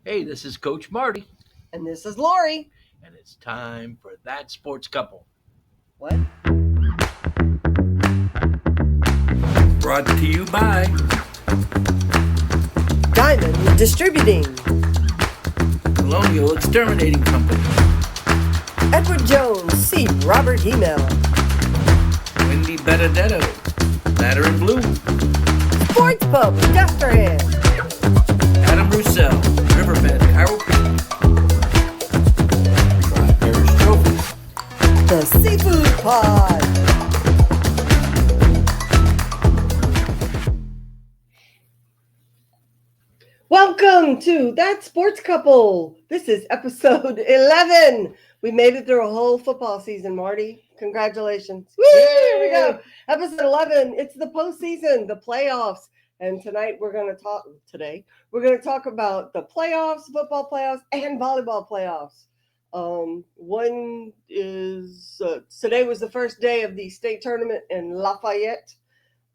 Hey, this is Coach Marty, And this is Lori. and it's time for That Sports Couple. What? Brought to you by Diamond Distributing. Colonial Exterminating Company, Edward Jones, C. Robert Email. Wendy Benedetto, Ladder and Blue, Sports Pub, Trahan. Adam Roussel, Riverbend, Chiropractic, River Parishes Trophies, The Seafood Pod. Welcome to That Sports Couple. This is episode 11. We made it through a whole football season, Marty. Congratulations. Woo! Here we go. Episode 11. It's the postseason, the playoffs. And we're going to talk about the playoffs, football playoffs, and volleyball playoffs. One is today was the first day of the state tournament in Lafayette.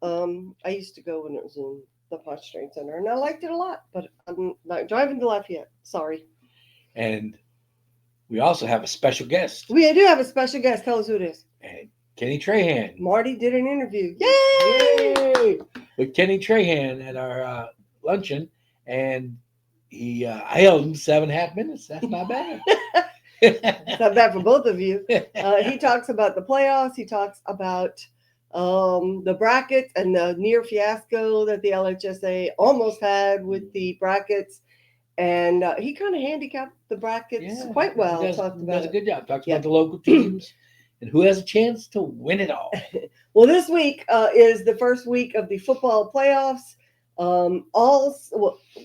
I used to go when it was in the Pontchartrain Center, and I liked it a lot, but I'm not driving to Lafayette. Sorry. and we also have a special guest, We do have a special guest. Tell us who it is. Kenny Trahan. Marty did an interview. Yay! With Kenny Trahan at our luncheon, and I held him 7.5 minutes. That's not bad. It's not bad for both of you. He talks about the playoffs. He talks about the brackets and the near fiasco that the LHSA almost had with the brackets. And he kind of handicapped the brackets quite well. He does a good job. Talks Yeah. about the local teams and who has a chance to win it all. Well, this week is the first week of the football playoffs.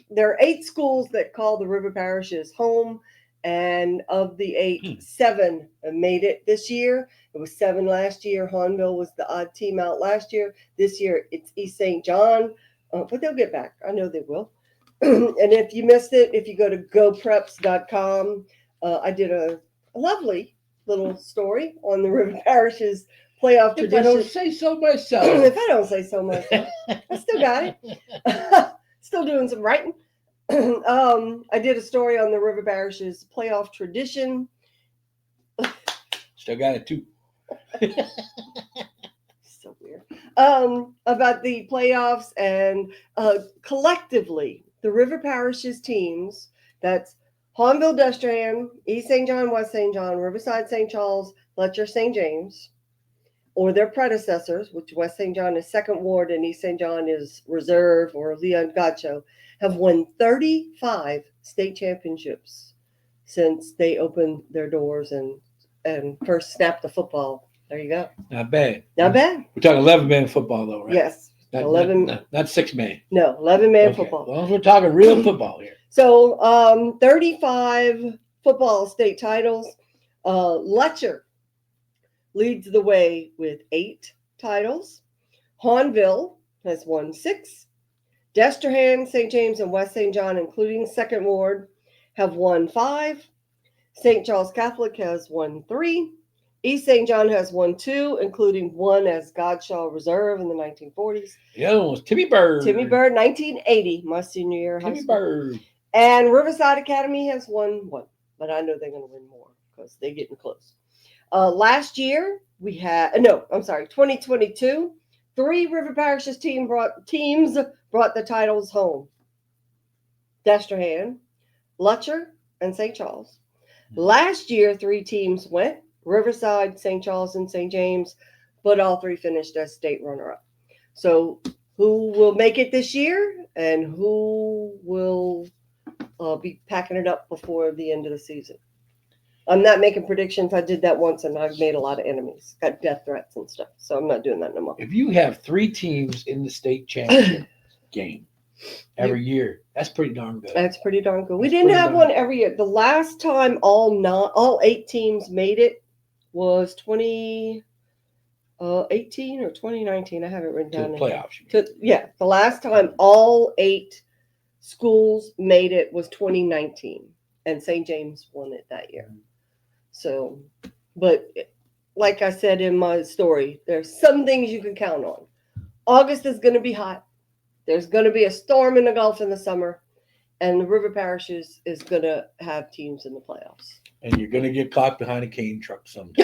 There are 8 schools that call the River Parishes home, and of the 8, 7 made it this year. It was 7 last year. Hahnville was the odd team out last year. This year, it's East St. John, but they'll get back. I know they will. And if you missed it, if you go to gopreps.com, I did a lovely little story on the River Parishes playoff If tradition. I don't say so myself. If I don't say so myself, I still got it. Still doing some writing. I did a story on the River Parishes playoff tradition. Still got it too. So weird. About the playoffs, and collectively, the River Parishes teams, that's Hahnville, Destrehan, East St. John, West St. John, Riverside, St. Charles, Letcher, St. James, or their predecessors, which West St. John is Second Ward and East St. John is Reserve or Leon Gacho, have won 35 state championships since they opened their doors and first snapped the football. There you go. Not bad. Not bad. We're talking 11-man football, though, right? Yes. Not 11. not 6-man. No, 11-man Okay. football. Well, we're talking real football here. So 35 football state titles. Letcher leads the way with 8 titles. Hahnville has won 6. Destrehan, St. James, and West St. John, including Second Ward, have won 5. St. Charles Catholic has won 3. East St. John has won 2, including 1 as Godshaw Reserve in the 1940s. The other one was Timmy Bird. Timmy Bird, 1980, my senior year of high Timmy school. Bird. And Riverside Academy has won 1, but I know they're going to win more because they're getting close. Last year, 2022, 3 River Parishes teams brought the titles home. Destrehan, Letcher, and St. Charles. Last year, 3 teams went, Riverside, St. Charles, and St. James, but all 3 finished as state runner-up. So who will make it this year and who will be packing it up before the end of the season? I'm not making predictions. I did that once, and I've made a lot of enemies. Got death threats and stuff, so I'm not doing that no more. If you have 3 teams in the state championship game every year, that's pretty darn good. That's pretty darn good. We That's didn't pretty have darn one every year. The last time all 8 teams made it was 2018 or 2019. I have it written To down. the playoffs. The last time all 8 schools made it was 2019, and St. James won it that year. So, but like I said in my story, there's some things you can count on. August is going to be hot. There's going to be a storm in the Gulf in the summer. and the River Parishes is going to have teams in the playoffs. And you're going to get caught behind a cane truck someday.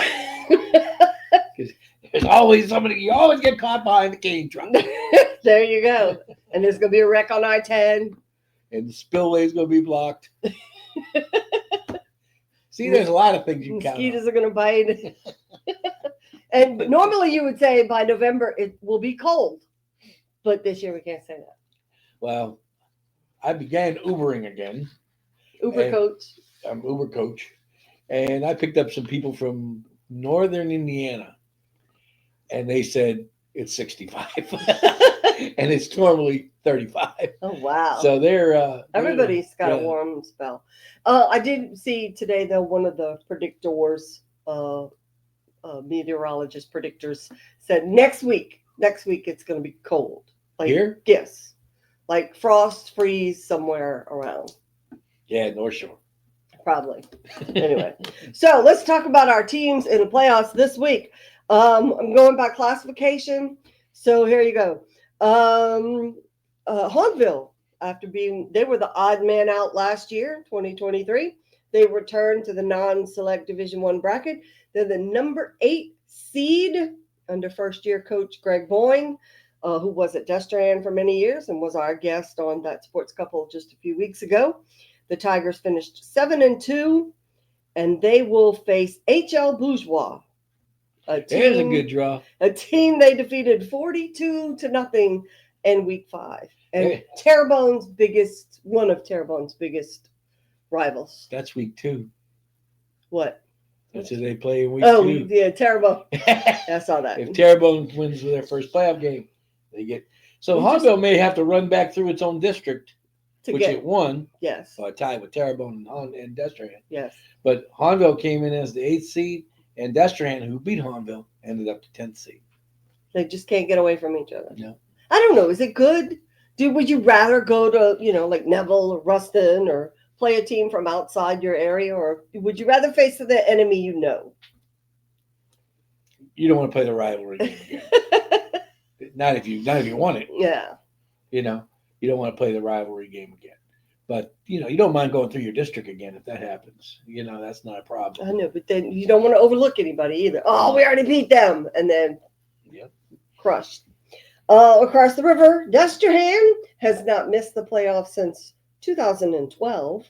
There's always somebody, you always get caught behind the cane truck. There you go. And there's going to be a wreck on I-10. And the spillway is going to be blocked. See, there's a lot of things you can count on. Mosquitoes are going to bite. And normally you would say by November it will be cold. But this year we can't say that. Well, I began Ubering again. Uber coach. I'm Uber coach. And I picked up some people from northern Indiana. And they said it's 65. And it's normally 35. Oh, wow. So they're everybody's got a warm spell. I did see today, though, one of the predictors, meteorologist predictors said next week it's going to be cold. Like, here? Yes. Like frost, freeze somewhere around. Yeah, North Shore. Probably. Anyway, so let's talk about our teams in the playoffs this week. I'm going by classification. So here you go. Hahnville, they were the odd man out last year, 2023. They returned to the non-select Division I bracket. They're the number 8 seed under first-year coach Greg Boyne, who was at Destrehan for many years and was our guest on That Sports Couple just a few weeks ago. The Tigers finished 7-2, and they will face HL Bourgeois. There's a good draw. A team they defeated 42-0 in week 5. And Hey. one of Terrebonne's biggest rivals. That's week 2. What? That's who they play in week 2. Oh, yeah, Terrebonne. I saw that. If Terrebonne wins their first playoff game, they get. So Hahnville may have to run back through its own district, it won. Yes. Tied with Terrebonne and Destrehan. Yes. But Hahnville came in as the 8th seed, and Destrehan, who beat Hahnville, ended up the 10th seed. They just can't get away from each other. No. I don't know. Is it good? Would you rather go to, like Neville or Ruston or play a team from outside your area, or would you rather face the enemy you know? You don't want to play the rivalry game again. not if you want it. Yeah. You don't want to play the rivalry game again. But, you don't mind going through your district again if that happens. That's not a problem. I know, but then you don't want to overlook anybody either. Oh, we already beat them. And then crushed. Across the river, Destrehan has not missed the playoffs since 2012.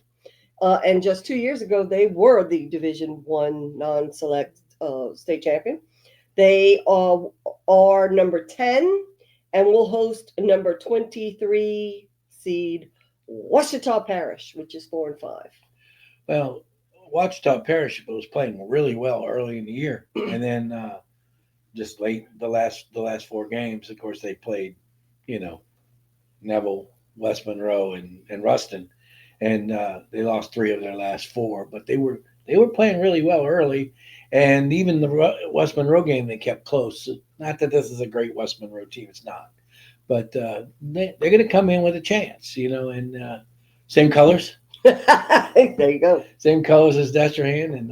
And just 2 years ago, they were the Division I non-select state champion. They are number 10 and will host number 23 seed Ouachita Parish, which is 4-5. Well, Ouachita Parish was playing really well early in the year, and then just late the last 4 games, of course, they played, Neville, West Monroe, and Ruston, and they lost 3 of their last 4. But they were playing really well early, and even the West Monroe game they kept close. Not that this is a great West Monroe team, it's not. But they're going to come in with a chance, and same colors. There you go. Same colors as Destrehan, and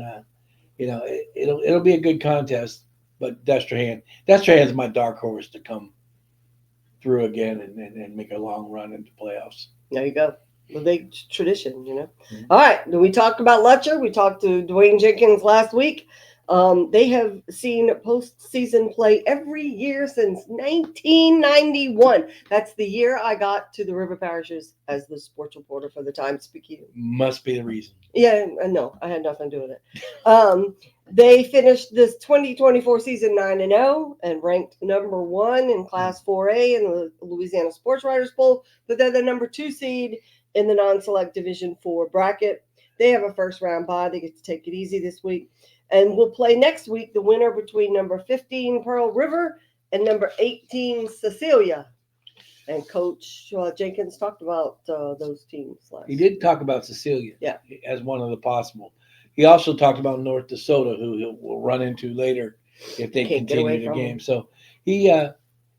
it'll be a good contest. But Destrehan is my dark horse to come through again and make a long run into playoffs. There you go. Well, tradition, Mm-hmm. All right. We talked about Lutcher. We talked to Dwayne Jenkins last week. They have seen postseason play every year since 1991. That's the year I got to the River Parishes as the sports reporter for the Times-Picayune. Must be the reason. Yeah, no, I had nothing to do with it. They finished this 2024 season 9-0 and ranked number 1 in Class 4A in the Louisiana Sports Writers Poll, but they're the number 2 seed in the non-select Division 4 bracket. They have a first-round bye. They get to take it easy this week. And we'll play next week the winner between number 15 Pearl River and number 18 Cecilia. And Coach Jenkins talked about those teams last. He did talk about Cecilia, as one of the possible. He also talked about North DeSoto, who we'll run into later if they continue the game. So he,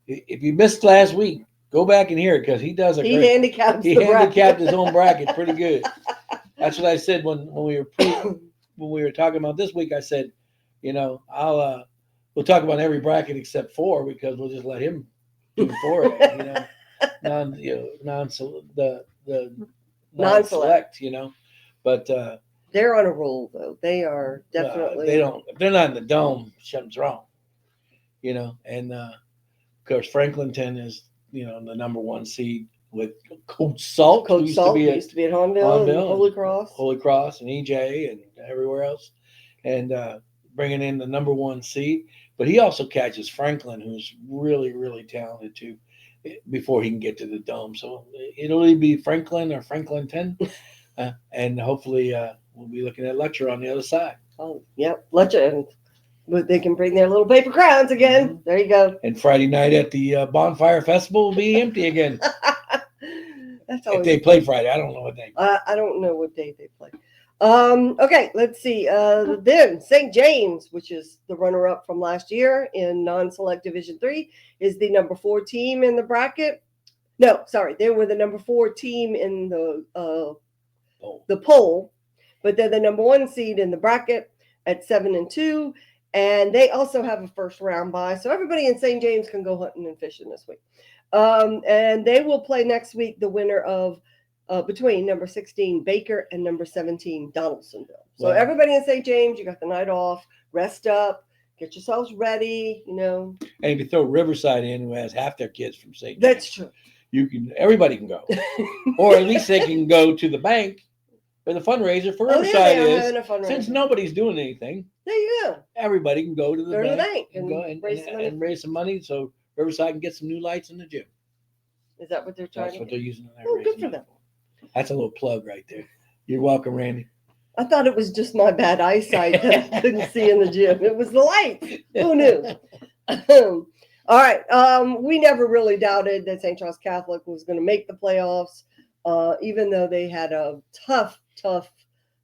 if you missed last week, go back and hear it because he does He handicapped his own bracket pretty good. That's what I said when we were talking about this week. I said, we'll talk about every bracket except 4 because we'll just let him do 4. The Non-select. non-select. But They're on a roll, though. They are definitely. they don't. If they're not in the dome, something's wrong. And of course Franklinton is the number one seed with Coach Salt, who Coach used Salt to be used to be at Hornbill and Holy Cross. Holy Cross and EJ and everywhere else, and bringing in the number one seed. But he also catches Franklin, who's really, really talented too, before he can get to the dome. So it'll either be Franklin or Franklinton, and hopefully we'll be looking at Lecture on the other side. Oh, yep, Lecture, and they can bring their little paper crowns again. Mm-hmm. There you go. And Friday night at the Bonfire Festival will be empty again. That's always if they play Friday. I don't know what day. I don't know what day they play. Okay, let's see. Then St. James, which is the runner-up from last year in non-select Division 3, is the number 4 team in the bracket. No, sorry, they were the number 4 team in the poll, but they're the number 1 seed in the bracket at 7-2, and they also have a first round bye, so everybody in St. James can go hunting and fishing this week. And they will play next week the winner of between number 16 Baker and number 17 Donaldsonville. So everybody in St. James, you got the night off, rest up, get yourselves ready, And if you throw Riverside in, who has half their kids from St. James, that's true. Everybody can go, or at least they can go to the bank where the fundraiser for Riverside is. Since nobody's doing anything, there you go. Everybody can go to the bank and go and raise some money so Riverside can get some new lights in the gym. Is that what they're trying? That's what they're using. Good for them. That's a little plug right there. You're welcome, Randy. I thought it was just my bad eyesight that I couldn't see in the gym. It was the lights. Who knew? All right. We never really doubted that St. Charles Catholic was going to make the playoffs, even though they had a tough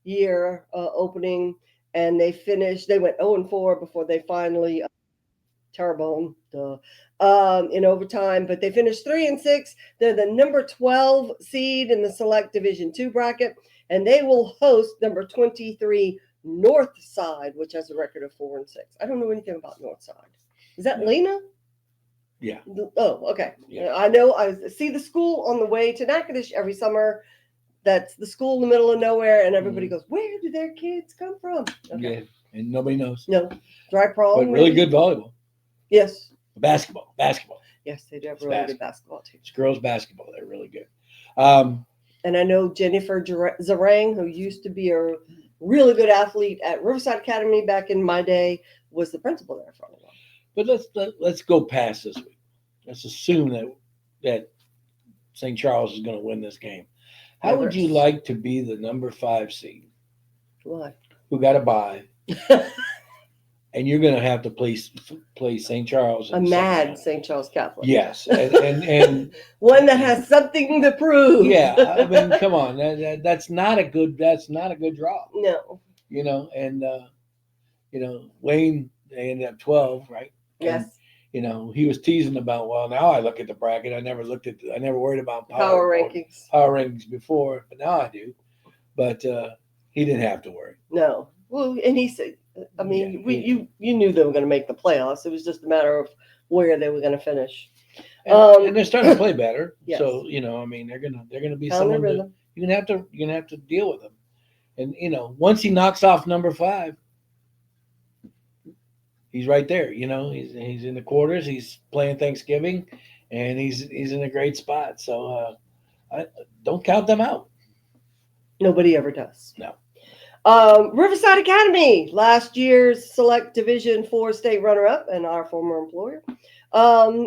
year opening, and they went 0-4 before they finally Terrebonne in overtime, but they finished 3-6. They're the number 12 seed in the select Division 2 bracket, and they will host number 23 Northside, which has a record of 4-6. I don't know anything about Northside. Is that Lena? Yeah. Oh, okay. Yeah. I know. I see the school on the way to Natchitoches every summer. That's the school in the middle of nowhere, and everybody goes, "Where do their kids come from?" Okay. Yeah, and nobody knows. No. Dry prom. But really good volleyball. Yes. Basketball. Yes, they do have really good basketball teams. It's girls basketball. They're really good. And I know Jennifer Zarang, who used to be a really good athlete at Riverside Academy back in my day, was the principal there for a while. But let's go past this week. Let's assume that St. Charles is going to win this game. How would you like to be the number 5 seed? Why? Who got a bye? And you're going to have to play St. Charles. A mad St. Charles Catholic. Yes, and one that has something to prove. Yeah, I mean, come on, that's not a good draw. No. And Wayne, they ended up 12, right? Yes. And, he was teasing about, well, now I look at the bracket. I never worried about power rankings before, but now I do. But he didn't have to worry. No. Well, and he said, I mean, you knew they were going to make the playoffs. It was just a matter of where they were going to finish. And they're starting to play better. Yes. So I mean, they're gonna be someone that you're gonna have to deal with them. And once he knocks off number 5, he's right there. He's in the quarters. He's playing Thanksgiving, and he's in a great spot. So I don't count them out. Nobody ever does. No. Riverside Academy, last year's Select Division 4 state runner-up and our former employer,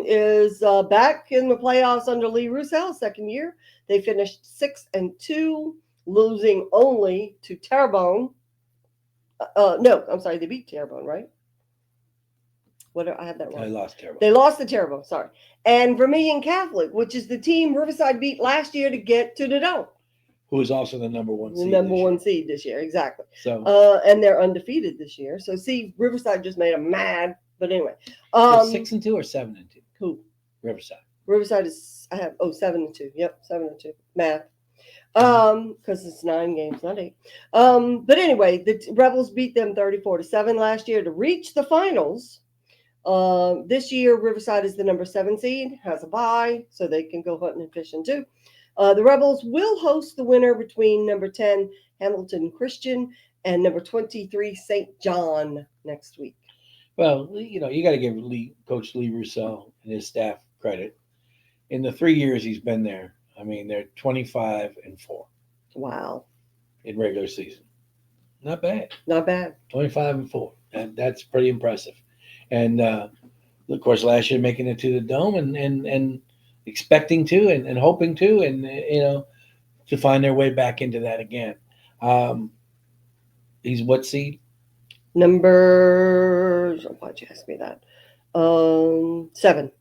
is back in the playoffs under Lee Roussel, second year. They finished 6-2, losing only to Terrebonne. No, I'm sorry, they beat Terrebonne, right? I had that wrong. They lost Terrebonne. They lost to Terrebonne, sorry. And Vermilion Catholic, which is the team Riverside beat last year to get to the dome. Who is also the number 1 seed. The number 1 seed this year, exactly. So, and they're undefeated this year. So, see, Riverside just made them mad. But anyway, 6-2 or 7-2? Who? Riverside. Riverside is 7-2. Yep, 7-2. Math. Because it's 9 games, not 8. But anyway, the Rebels beat them 34-7 last year to reach the finals. This year, Riverside is the number 7 seed, has a bye, so they can go hunting and fishing too. The Rebels will host the winner between number 10 Hamilton Christian and number 23 St. John next week. Well, you got to give Coach Lee Russell and his staff credit. In the 3 years he's been there, I mean, they're 25-4. Wow. In regular season. Not bad. Not bad. 25-4. That's pretty impressive. And of course, last year making it to the Dome and expecting to and hoping to, and to find their way back into that again. He's what seed? Why'd you ask me that? 7.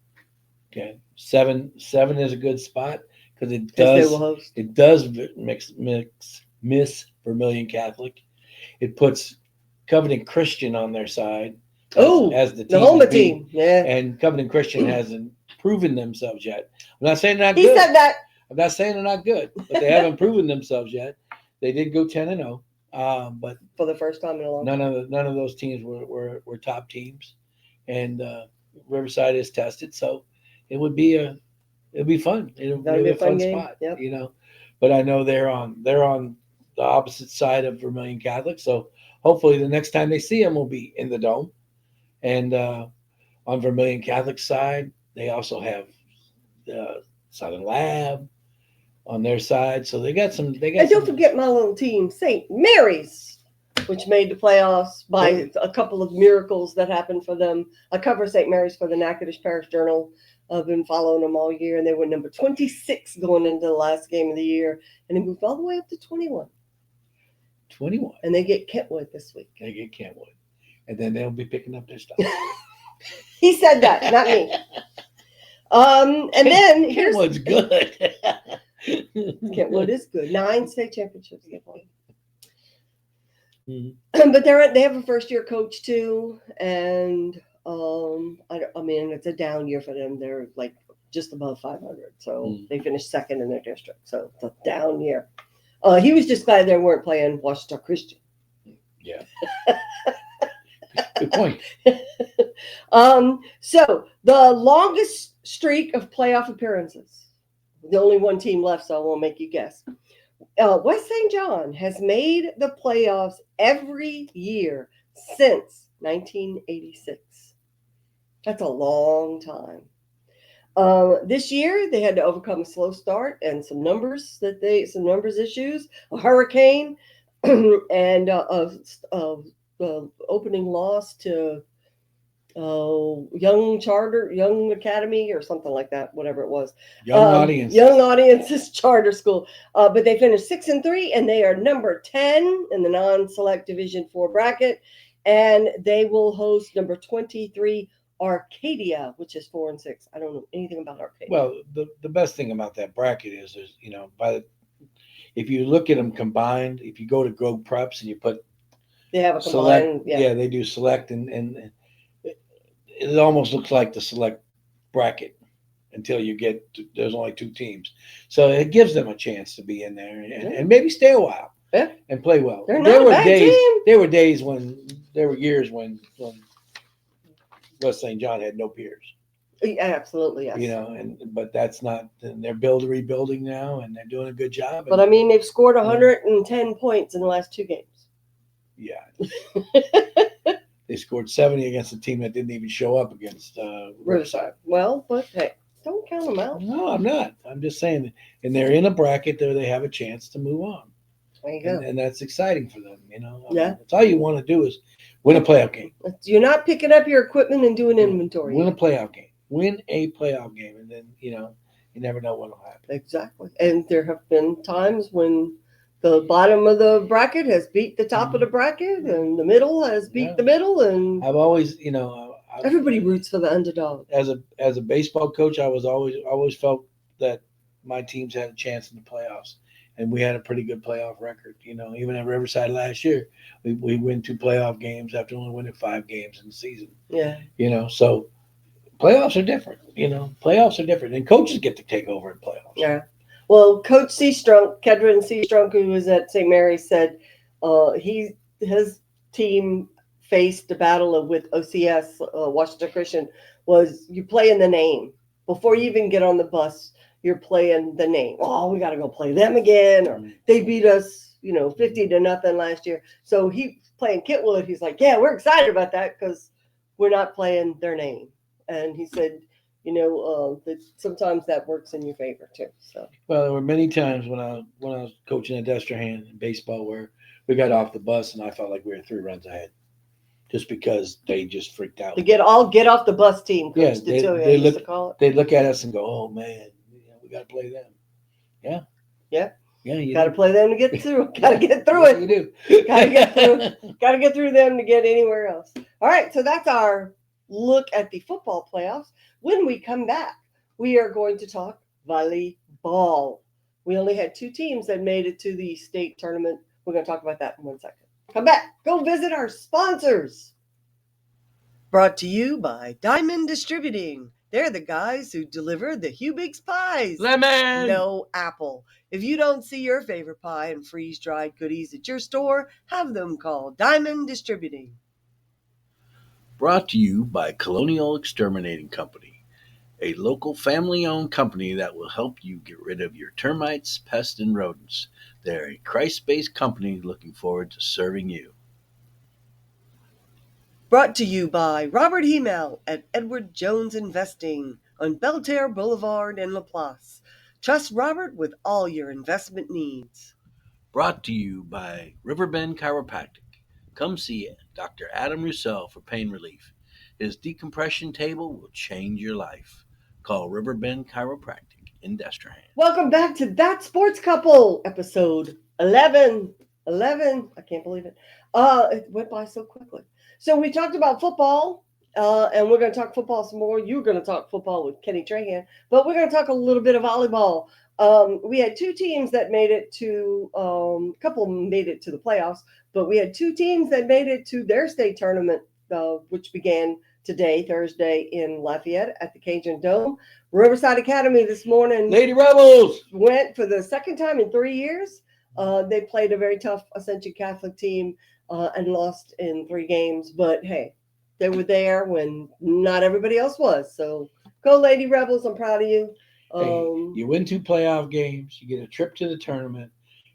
Okay, seven is a good spot because it They will host. miss Vermilion Catholic. It puts Covenant Christian on their side. As the home team. Yeah. And Covenant Christian hasn't proven themselves yet. I'm not saying they're not good. He said that. I'm not saying they're not good, but they haven't proven themselves yet. They did go 10-0, but for the first time in a long time. None of those teams were top teams, and Riverside is tested, so it'll be fun. It'll be a fun spot, yep. But I know they're on the opposite side of Vermilion Catholic, so hopefully the next time they see them will be in the Dome. And on Vermilion Catholic side, they also have Southern Lab on their side, so they got some. And don't forget my little team, St. Mary's, which made the playoffs by a couple of miracles that happened for them. I cover St. Mary's for the Natchitoches Parish Journal. I've been following them all year, and they were number 26 going into the last game of the year, and they moved all the way up to 21. 21. And they get Kentwood this week. They get Kentwood. And then they'll be picking up their stuff. He said that, not me. And then Kentwood's good. Kentwood is good. 9 state championships they've won. Mm-hmm. But they have a first-year coach too, and I mean it's a down year for them. They're like just above 500, so they finished second in their district. So it's a down year. He was just glad they weren't playing Washington Christian. Yeah. Good point. So the longest streak of playoff appearances. The only one team left, so I won't make you guess. West St. John has made the playoffs every year since 1986. That's a long time. This year they had to overcome a slow start and some numbers issues, a hurricane, and the opening loss to Young Academy or something like that, whatever it was. Young Audiences Charter School. But they finished 6-3, and they are number 10 in the non-select Division 4 bracket, and they will host number 23 Arcadia, which is 4-6. I don't know anything about Arcadia. Well, the best thing about that bracket is if you look at them combined, if you go to Grove Preps and you put they have a combined, they do select, and it almost looks like the select bracket until you get there's only 2 teams, so it gives them a chance to be in there and maybe stay a while and play well. There were years when West St. John had no peers. Yeah, absolutely, yes. But that's not. They're rebuilding now, and they're doing a good job. But I mean, they've scored 110 points in the last 2 games. Yeah. They scored 70 against a team that didn't even show up against Riverside. Well, but hey, don't count them out. No, I'm not. I'm just saying, and they're in a bracket there. They have a chance to move on. There you go. And that's excigame for them. Yeah. That's all you want to do is win a playoff game. You're not picking up your equipment and doing inventory. Win a playoff game. Win a playoff game, and then you never know what will happen. Exactly. And there have been times when the bottom of the bracket has beat the top of the bracket, and the middle has beat the middle. And I've always, everybody roots for the underdog. As a baseball coach, I was always felt that my teams had a chance in the playoffs, and we had a pretty good playoff record. Even at Riverside last year, we win 2 playoff games after only winning 5 games in the season. Yeah. So playoffs are different. Playoffs are different, and coaches get to take over in playoffs. Yeah. Well, Coach Kedron Seastrunk, who was at St. Mary's, said his team faced a battle with OCS, Washington Christian, was you play in the name. Before you even get on the bus, you're playing the name. Oh, we got to go play them again, or they beat us, 50-0 last year. So he playing Kentwood. He's like, yeah, we're excited about that because we're not playing their name. And he said, that sometimes that works in your favor too. So Well, there were many times when I was coaching at Trahan in baseball where we got off the bus and I felt like we were 3 runs ahead, just because they just freaked out. the get off the bus team, Coach they look at us and go, "Oh man, we got to play them." Yeah, you got to play them to get through. Got to get through it. You do. Got to get through. Got to get through them to get anywhere else. All right, so that's our look at the football playoffs. When we come back, we are going to talk volleyball. We only had 2 teams that made it to the state tournament. We're going to talk about that in 1 second. Come back. Go visit our sponsors. Brought to you by Diamond Distributing. They're the guys who deliver the Hubig's pies. Lemon! No apple. If you don't see your favorite pie and freeze-dried goodies at your store, have them call Diamond Distributing. Brought to you by Colonial Exterminating Company, a local family-owned company that will help you get rid of your termites, pests, and rodents. They're a Christ-based company looking forward to serving you. Brought to you by Robert Hemel at Edward Jones Investing on Belterre Boulevard in Laplace. Trust Robert with all your investment needs. Brought to you by Riverbend Chiropractic. Come see Dr. Adam Roussel for pain relief. His decompression table will change your life. Call Riverbend Chiropractic in Destrehan. Welcome back to That Sports Couple, episode 11. 11. I can't believe it. It went by so quickly. So we talked about football, and we're going to talk football some more. You're going to talk football with Kenny Trahan, but we're going to talk a little bit of volleyball. We had 2 teams that made it to, a couple made it to the playoffs, but we had 2 teams that made it to their state tournament, which began today, Thursday, in Lafayette at the Cajun Dome. Riverside Academy this morning. Lady Rebels went for the 2nd time in 3 years. They played a very tough Ascension Catholic team and lost in 3 games. But, hey, they were there when not everybody else was. So go Lady Rebels. I'm proud of you. You win 2 playoff games. You get a trip to the tournament.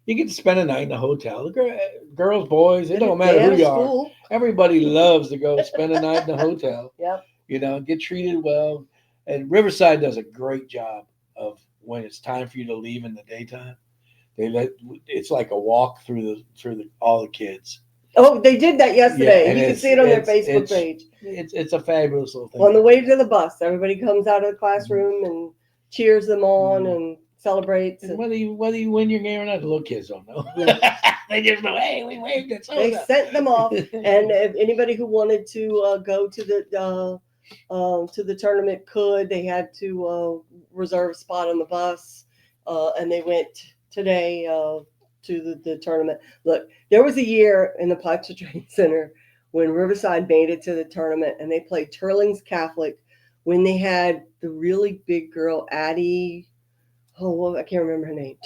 You get to spend a night in a hotel. The girls, boys, it don't matter who you are. Everybody loves to go spend a night in a hotel. Yep. Get treated well. And Riverside does a great job of when it's time for you to leave in the daytime. It's like a walk through all the kids. Oh, they did that yesterday. You can see it on their Facebook page. It's a fabulous little thing. On the way to the bus, everybody comes out of the classroom and cheers them on and celebrates. And whether you win your game or not, the little kids don't know. They just know, hey, we waved it. They sent them off. And if anybody who wanted to go to the tournament could. They had to reserve a spot on the bus, and they went today to the tournament. Look, there was a year in the Piper Training Center when Riverside made it to the tournament, and they played Turlings Catholic when they had the really big girl, Addie. Oh, well, I can't remember her name.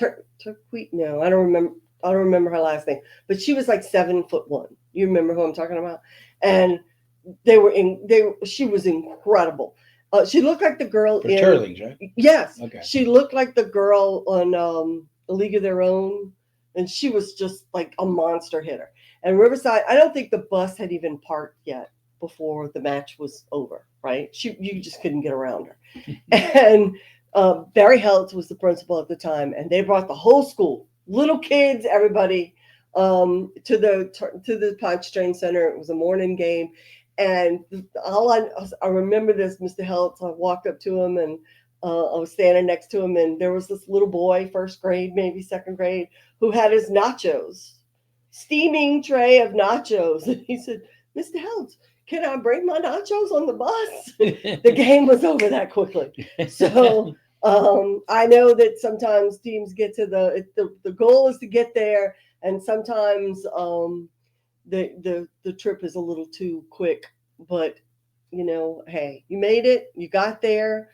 No, I don't remember her last name. But she was like 7'1". You remember who I'm talking about? And she was incredible. She looked like the girl in Turlings, right? Yes. Okay. She looked like the girl on A League of Their Own, and she was just like a monster hitter. And Riverside, I don't think the bus had even parked yet before the match was over, right? You just couldn't get around her. And Barry Heltz was the principal at the time, and they brought the whole school, little kids, everybody, to the Punch Train Center. It was a morning game. And I remember this, Mr. Heltz, I walked up to him and I was standing next to him, and there was this little boy, 1st grade, maybe 2nd grade, who had his nachos, steaming tray of nachos. And he said, Mr. Heltz, can I bring my nachos on the bus? The game was over that quickly. So I know that sometimes teams get to the goal is to get there, and sometimes the trip is a little too quick, but hey, you made it, you got there,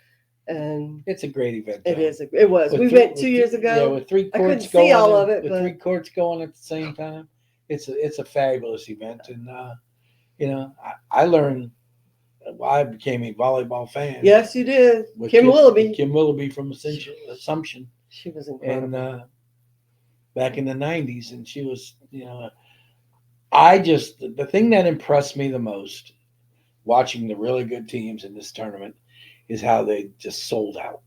and it's a great event. It was. We went 2 years ago. Yeah, with 3 courts I couldn't going. See all of it, with 3 courts going at the same time. It's a fabulous event, and I learned I became a volleyball fan. Yes, you did. With Kim Willoughby. Kim Willoughby from Assumption. She was incredible. And back in the 90s. And she was, the thing that impressed me the most watching the really good teams in this tournament is how they just sold out.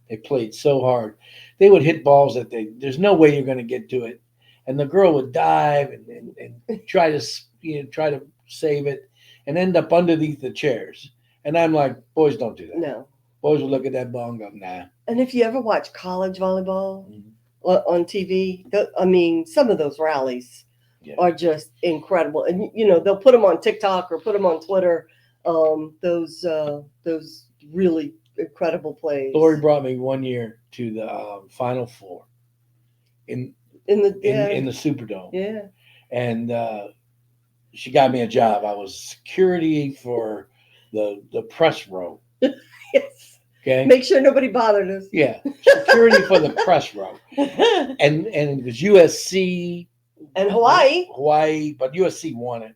They played so hard. They would hit balls that there's no way you're going to get to it. And the girl would dive and try to save it and end up underneath the chairs. And I'm like, boys, don't do that. No. Boys will look at that ball and go, nah. And if you ever watch college volleyball on TV, some of those rallies are just incredible. And, they'll put them on TikTok or put them on Twitter. Those really incredible plays. Lori brought me one year to the Final Four in the Superdome. Yeah. And she got me a job. I was security for the press row. Yes. Okay. Make sure nobody bothered us. Yeah. Security for the press row. And it was USC and Hawaii. Hawaii, but USC won it.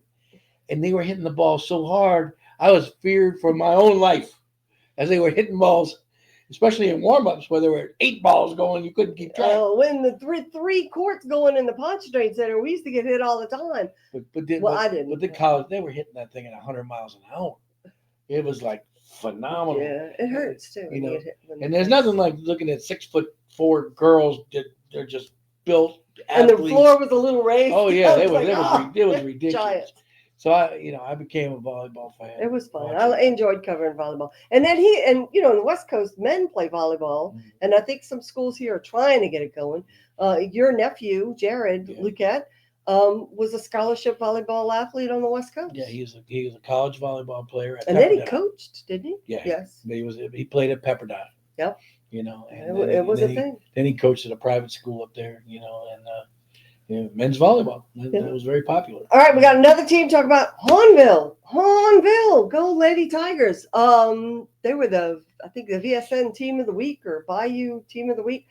And they were hitting the ball so hard, I was feared for my own life as they were hitting balls, especially in warm-ups where there were 8 balls going, you couldn't keep track. When the three courts going in the Ponce Trade Center, we used to get hit all the time. I didn't. But the college, they were hitting that thing at 100 miles an hour. It was like phenomenal. Yeah, it hurts too. And there's nothing like looking at 6'4" girls that they're just built athletes. And the floor was a little raised. Oh yeah, it was ridiculous. Giant. So I became a volleyball fan. It was fun. I enjoyed covering volleyball. And then in the West Coast, men play volleyball, and I think some schools here are trying to get it going. Your nephew, Jared Luquette, was a scholarship volleyball athlete on the West Coast. Yeah, he was a college volleyball player at and Pepperdine. then he coached, didn't he? Yeah. Yes. But he played at Pepperdine. Yep. And it was a thing. Then he coached at a private school up there, and men's volleyball. That was very popular. All right, we got another team talk about Hahnville. Go Lady Tigers. They were the VSN team of the week or Bayou team of the week.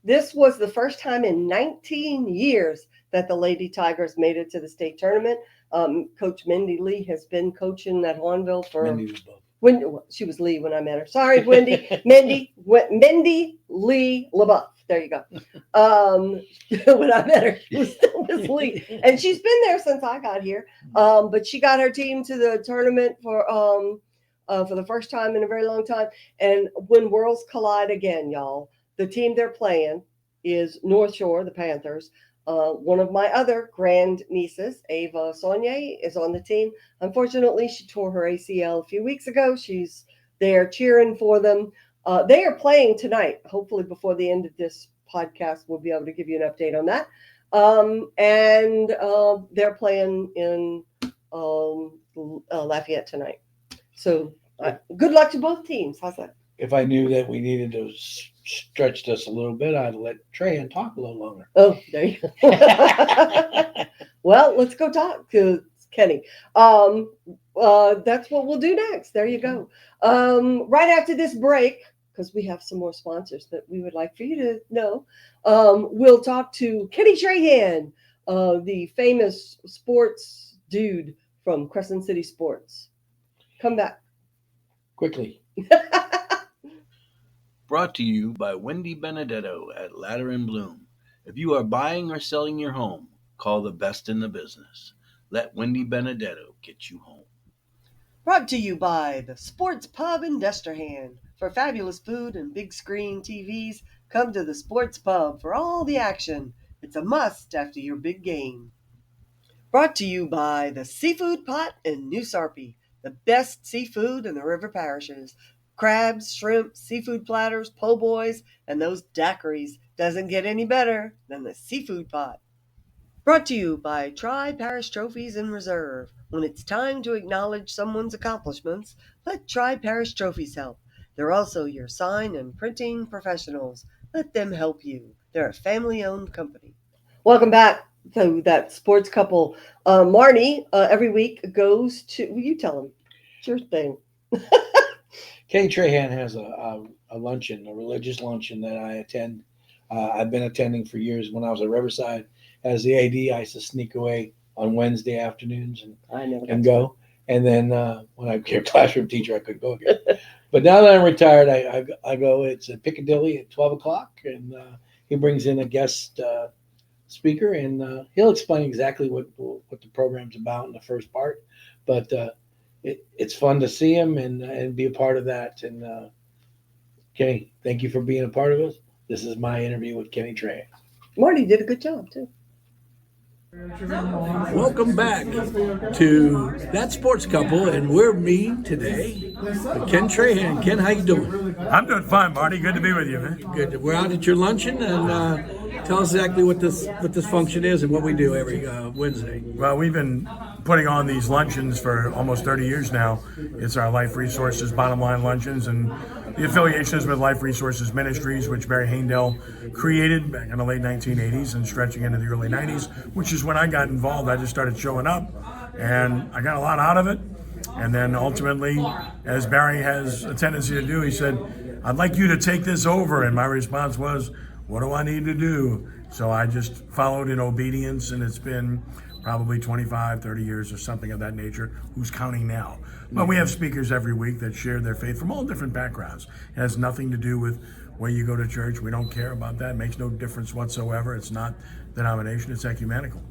This was the first time in 19 years that the Lady Tigers made it to the state tournament. Coach Mindy Lee has been coaching at Hahnville for. Mindy was both. She was Lee when I met her. Sorry, Wendy. Mindy Lee LaBeouf. There you go. When I met her, she was still Miss Lee, and she's been there since I got here. But she got her team to the tournament for the first time in a very long time. And when worlds collide again, y'all, the team they're playing is North Shore, the Panthers. One of my other grand nieces, Ava Saunier, is on the team. Unfortunately, she tore her ACL a few weeks ago. She's there cheering for them. They are playing tonight. Hopefully before the end of this podcast, we'll be able to give you an update on that. And they're playing in Lafayette tonight. So good luck to both teams. How's that? If I knew that we needed to stretch this a little bit, I'd let Trahan talk a little longer. Oh, there you go. Well, let's go talk to Kenny. That's what we'll do next. There you go. Right after this break, because we have some more sponsors that we would like for you to know, we'll talk to Kenny Trahan, the famous sports dude from Crescent City Sports. Come back. Quickly. Brought to you by Wendy Benedetto at Ladder and Bloom. If you are buying or selling your home, call the best in the business. Let Wendy Benedetto get you home. Brought to you by the Sports Pub in Destrehan. For fabulous food and big screen TVs, come to the Sports Pub for all the action. It's a must after your big game. Brought to you by the Seafood Pot in New Sarpy, the best seafood in the River Parishes. Crabs, shrimp, seafood platters, po' boys, and those daiquiris doesn't get any better than the Seafood Pot. Brought to you by Tri-Parish Trophies in Reserve. When it's time to acknowledge someone's accomplishments, let Tri-Parish Trophies help. They're also your sign and printing professionals. Let them help you. They're a family-owned company. Welcome back to that sports couple. Marty, every week goes to, you tell them. It's your thing. Kenny Trahan has a luncheon, a religious luncheon that I attend. I've been attending for years. When I was at Riverside as the AD, I used to sneak away on Wednesday afternoons and go. And then when I became a classroom teacher, I couldn't go again. But now that I'm retired, I go. It's at Piccadilly at 12 o'clock, and he brings in a guest speaker, and he'll explain exactly what the program's about in the first part. But it's fun to see him and be a part of that. And Kenny, thank you for being a part of it. This is my interview with Kenny Trahan. Marty did a good job too. Welcome back to That Sports Couple, and we're me today with Ken Trahan. Ken, how you doing? I'm doing fine, Marty. Good to be with you, man. Good. We're out at your luncheon, and tell us exactly what this function is and what we do every Wednesday. Well, we've been putting on these luncheons for almost 30 years now. It's our Life Resources Bottom Line Luncheons, and the affiliation is with Life Resources Ministries, which Barry Haendel created back in the late 1980s and stretching into the early 90s, which is when I got involved. I just started showing up, and I got a lot out of it. And then ultimately, as Barry has a tendency to do, he said, I'd like you to take this over. And my response was, what do I need to do? So I just followed in obedience, and it's been probably 25, 30 years or something of that nature. Who's counting now? But we have speakers every week that share their faith from all different backgrounds. It has nothing to do with where you go to church. We don't care about that. It makes no difference whatsoever. It's not denomination, it's ecumenical.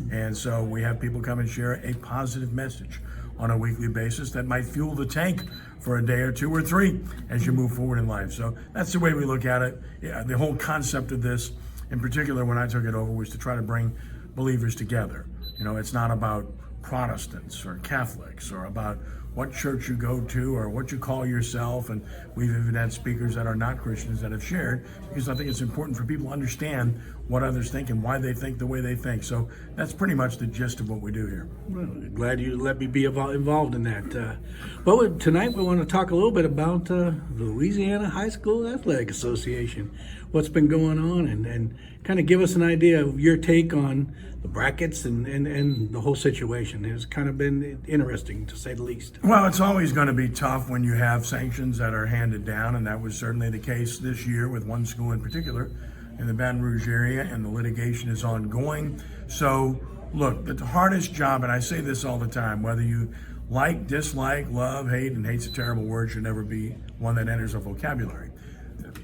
And so we have people come and share a positive message on a weekly basis that might fuel the tank for a day or two or three as you move forward in life. So that's the way we look at it. Yeah, the whole concept of this, in particular when I took it over, was to try to bring believers together. You know, it's not about Protestants or Catholics or about what church you go to or what you call yourself. And we've even had speakers that are not Christians that have shared, because I think it's important for people to understand what others think and why they think the way they think. So that's pretty much the gist of what we do here. Well, glad you let me be involved in that. Well, tonight we want to talk a little bit about the Louisiana High School Athletic Association, what's been going on, and kind of give us an idea of your take on the brackets and the whole situation. It's kind of been interesting, to say the least. Well, it's always going to be tough when you have sanctions that are handed down, and that was certainly the case this year with one school in particular in the Baton Rouge area, and the litigation is ongoing. So, look, the hardest job, and I say this all the time, whether you like, dislike, love, hate, and hate's a terrible word, should never be one that enters our vocabulary.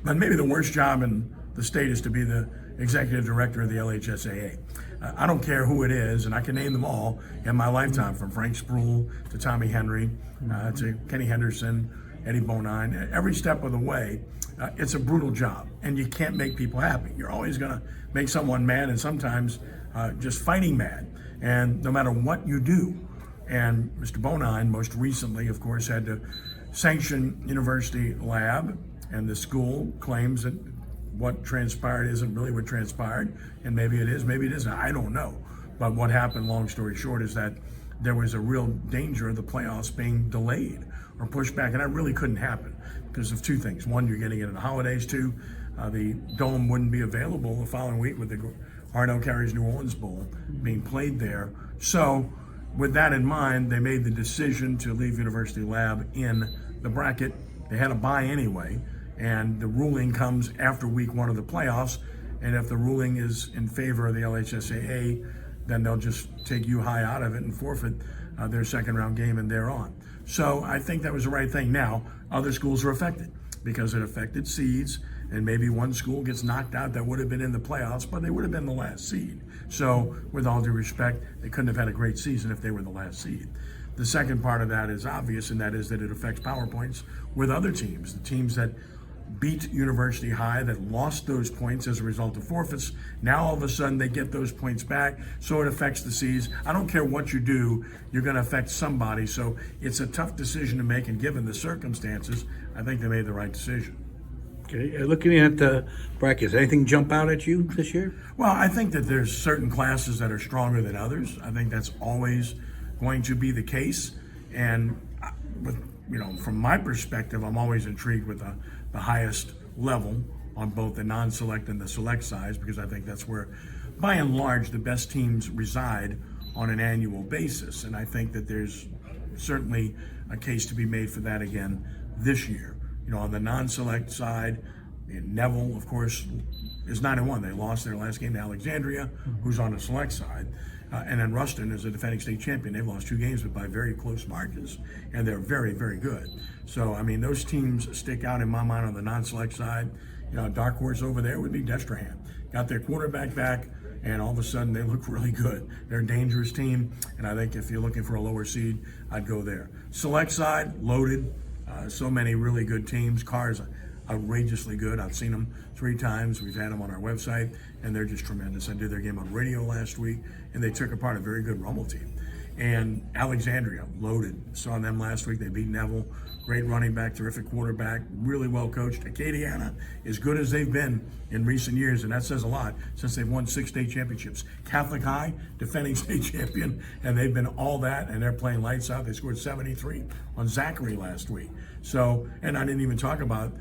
But maybe the worst job in the state is to be the executive director of the LHSAA. I don't care who it is, and I can name them all in my lifetime, from Frank Sproul to Tommy Henry to Kenny Henderson, Eddie Bonine. Every step of the way, it's a brutal job, and you can't make people happy. You're always going to make someone mad, and sometimes just fighting mad, and no matter what you do. And Mr. Bonine, most recently, of course, had to sanction University Lab, and the school claims that what transpired isn't really what transpired, and maybe it is, maybe it isn't, I don't know. But what happened, long story short, is that there was a real danger of the playoffs being delayed or pushed back, and that really couldn't happen because of two things. One, you're getting into the holidays. Two, the Dome wouldn't be available the following week with the Arno Carries New Orleans Bowl being played there. So with that in mind, they made the decision to leave University Lab in the bracket. They had a bye anyway, and the ruling comes after week one of the playoffs, and if the ruling is in favor of the LHSAA, then they'll just take U High out of it and forfeit their second round game, and they're on. So I think that was the right thing. Now, other schools are affected because it affected seeds, and maybe one school gets knocked out that would have been in the playoffs, but they would have been the last seed. So with all due respect, they couldn't have had a great season if they were the last seed. The second part of that is obvious, and that is that it affects PowerPoints with other teams, the teams that beat University High, that lost those points as a result of forfeits. Now all of a sudden they get those points back, so it affects the seeds. I don't care what you do, you're going to affect somebody. So it's a tough decision to make, and given the circumstances, I think they made the right decision. Okay, looking at the brackets, anything jump out at you this year? Well, I think that there's certain classes that are stronger than others. I think that's always going to be the case. And with, from my perspective, I'm always intrigued with the highest level on both the non-select and the select sides, because I think that's where, by and large, the best teams reside on an annual basis. And I think that there's certainly a case to be made for that again this year. On the non-select side, Neville, of course, is 9-1. They lost their last game to Alexandria, who's on the select side. And then Ruston is a defending state champion. They've lost 2 games, but by very close margins, and they're very, very good. So, I mean, those teams stick out in my mind on the non-select side. Dark horse over there would be Trahan. Got their quarterback back, and all of a sudden they look really good. They're a dangerous team, and I think if you're looking for a lower seed, I'd go there. Select side, loaded. So many really good teams. Cars, outrageously good. I've seen them 3 times. We've had them on our website, and they're just tremendous. I did their game on radio last week, and they took apart a very good Rummel team. And Alexandria, loaded. Saw them last week. They beat Neville. Great running back, terrific quarterback, really well coached. Acadiana, as good as they've been in recent years, and that says a lot since they've won 6 state championships. Catholic High, defending state champion, and they've been all that, and they're playing lights out. They scored 73 on Zachary last week. So, and I didn't even talk about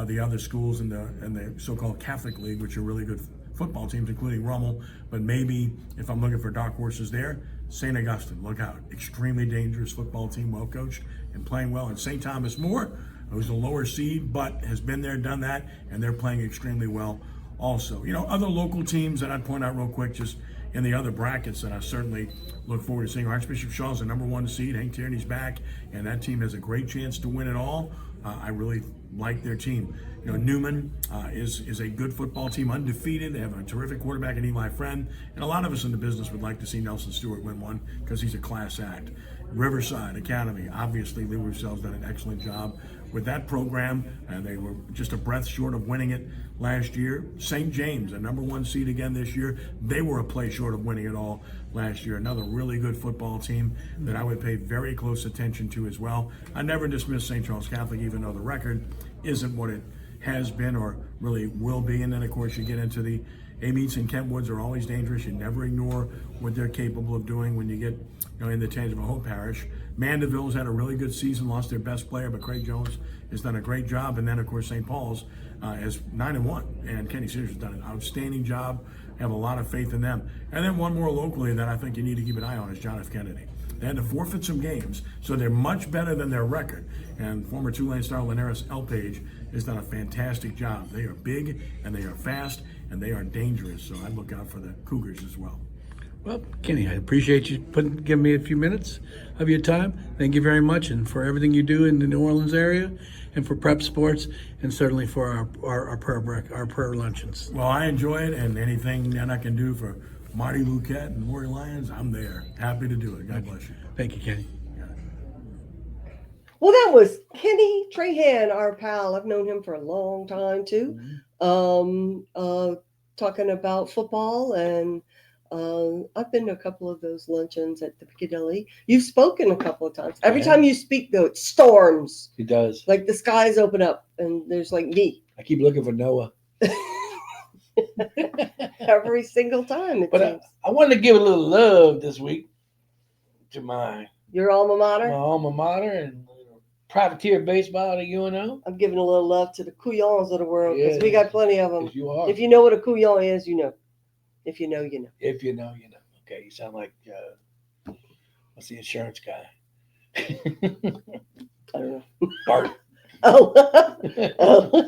the other schools in the so-called Catholic League, which are really good football teams, including Rummel. But maybe if I'm looking for dark horses there, St. Augustine, look out. Extremely dangerous football team, well coached and playing well. And St. Thomas More, who's a lower seed, but has been there, done that, and they're playing extremely well also. Other local teams that I'd point out real quick, just in the other brackets that I certainly look forward to seeing. Archbishop Shaw's the number 1 seed. Hank Tierney's back, and that team has a great chance to win it all. I really like their team. Newman is a good football team, undefeated. They have a terrific quarterback in Eli Friend, and a lot of us in the business would like to see Nelson Stewart win one because he's a class act. Riverside Academy, obviously Lee Roussell's done an excellent job with that program, and they were just a breath short of winning it last year. St. James, a number 1 seed again this year. They were a play short of winning it all last year. Another really good football team that I would pay very close attention to as well. I never dismiss St. Charles Catholic, even though the record isn't what it has been or really will be. And then, of course, you get into the A-Meets and Kentwoods are always dangerous. You never ignore what they're capable of doing when you get in the Tangible Hope Parish. Mandeville's had a really good season, lost their best player, but Craig Jones has done a great job. And then, of course, St. Paul's is 9-1, and Kenny Sears has done an outstanding job. I have a lot of faith in them. And then one more locally that I think you need to keep an eye on is John F. Kennedy. They had to forfeit some games, so they're much better than their record. And former Tulane star Linares Elpage has done a fantastic job. They are big, and they are fast, and they are dangerous. So I'd look out for the Cougars as well. Well, Kenny, I appreciate you giving me a few minutes of your time. Thank you very much, and for everything you do in the New Orleans area, and for prep sports, and certainly for our prayer luncheons. Well, I enjoy it, and anything that I can do for Marty Luquette and Lori Lyons, I'm there. Happy to do it. God bless you. Thank you, Kenny. Well, that was Kenny Trahan, our pal. I've known him for a long time too. Talking about football, and I've been to a couple of those luncheons at the Piccadilly. You've spoken a couple of times. Every time you speak, though, it storms. It does. Like the skies open up, and there's like me. I keep looking for Noah. Every single time, it seems. I wanted to give a little love this week to your alma mater. My alma mater and privateer baseball at UNO. I'm giving a little love to the couillons of the world because we got plenty of them. You are. If you know what a couillon is, you know. If you know, you know. If you know, you know. Okay, you sound like what's the insurance guy? I don't know. Bart. Oh.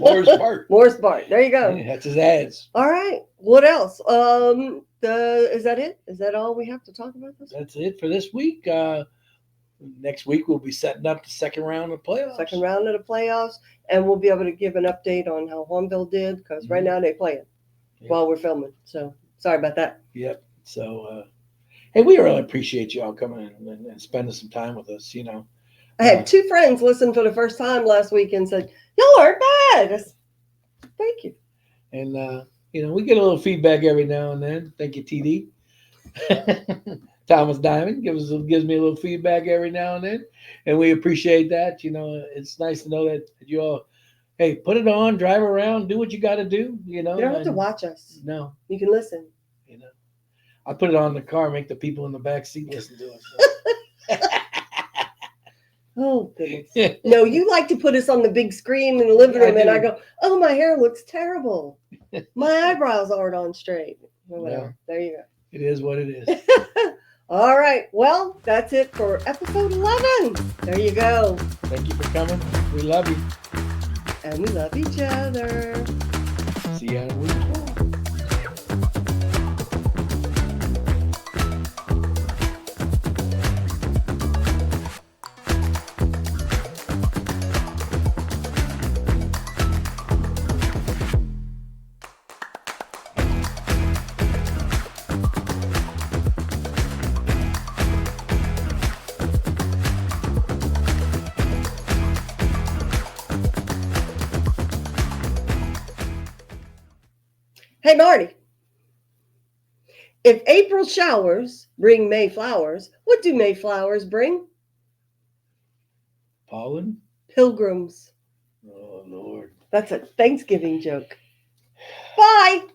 Morris Bart. Morris Bart. There you go. Yeah, that's his ads. All right. What else? Is that it? Is that all we have to talk about this week? That's it for this week. Next week we'll be setting up the second round of playoffs. Second round of the playoffs, and we'll be able to give an update on how Hornville did because right now they're playing while we're filming. So sorry about that. Yep. So, hey, we really appreciate you all coming in and spending some time with us. I had 2 friends listen for the first time last week and said, "Y'all aren't bad." Thank you. And we get a little feedback every now and then. Thank you, TD. Thomas Diamond gives me a little feedback every now and then, and we appreciate that. It's nice to know that you all, hey, put it on, drive around, do what you got to do. You don't have to watch us. No, you can listen. I put it on in the car, make the people in the back seat listen to us. Oh goodness! No, you like to put us on the big screen in the living room, and I go, "Oh, my hair looks terrible. My eyebrows aren't on straight." Well, No. There you go. It is what it is. All right. Well, that's it for episode 11. There you go. Thank you for coming. We love you. And we love each other. See you in a week. Hey, Marty. If April showers bring May flowers, what do May flowers bring? Pollen? Pilgrims. Oh, Lord. That's a Thanksgiving joke. Bye.